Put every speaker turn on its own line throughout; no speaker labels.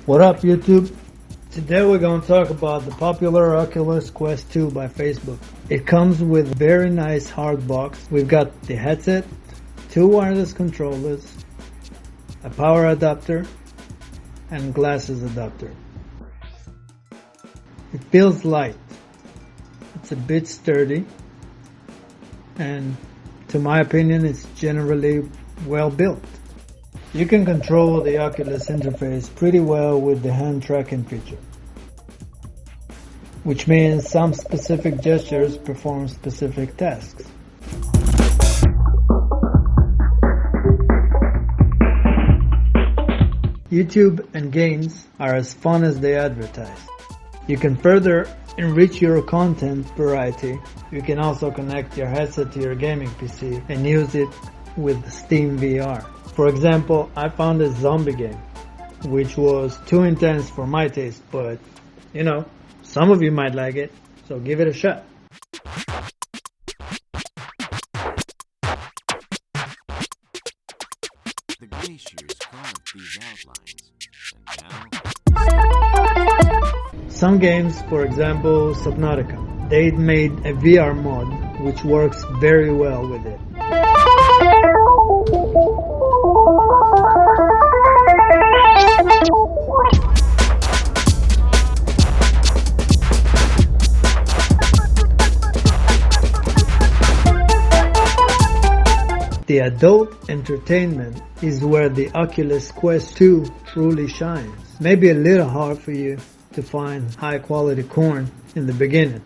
What up, YouTube? Today we're going to talk about the popular Oculus Quest 2 by Facebook. It comes with a very nice hard box. We've got the headset, 2 wireless controllers, a power adapter, and glasses adapter. It feels light. It's a bit sturdy, and to my opinion, it's generally well built. You can control the Oculus interface pretty well with the hand tracking feature, which means some specific gestures perform specific tasks. YouTube and games are as fun as they advertise. You can further enrich your content variety. You can also connect your headset to your gaming PC and use it with Steam VR. For example, I found a zombie game, which was too intense for my taste, but you know, some of you might like it, so give it a shot.
The glaciers carved these outlines, and now...
Some games, for example, Subnautica, they made a VR mod which works very well with it. The adult entertainment is where the Oculus Quest 2 truly shines. Maybe a little hard for you to find high quality corn in the beginning.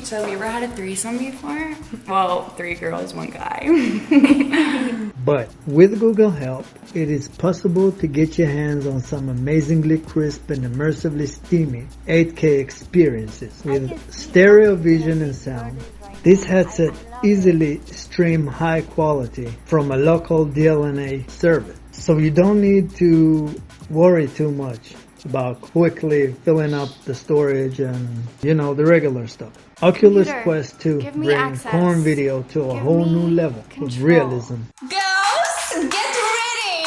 So have you ever had a threesome before? Well, 3 girls, 1 guy.
But with Google help, it is possible to get your hands on some amazingly crisp and immersively steamy 8K experiences with stereo vision and sound. This headset easily stream high quality from a local DLNA server, so you don't need to worry too much about quickly filling up the storage and, you know, the regular stuff. Oculus Quest 2 brings porn video to a whole new level of realism.
Girls, get ready!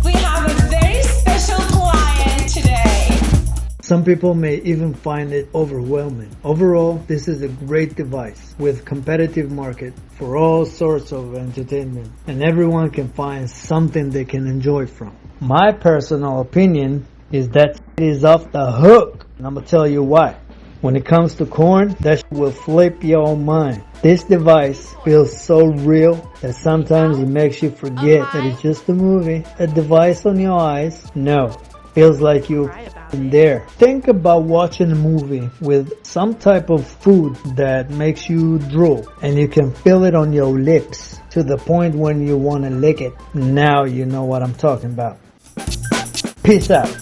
We have a very special client today.
Some people may even find it overwhelming. Overall, this is a great device with competitive market for all sorts of entertainment, and everyone can find something they can enjoy from. My personal opinion is that it is off the hook, and I'm gonna tell you why. When it comes to corn, that will flip your mind. This device feels so real that sometimes it makes you forget that it's just a movie. A device on your eyes? No. Feels like you're in there. Think about watching a movie with some type of food that makes you drool, and you can feel it on your lips to the point when you want to lick it. Now you know what I'm talking about. Peace out.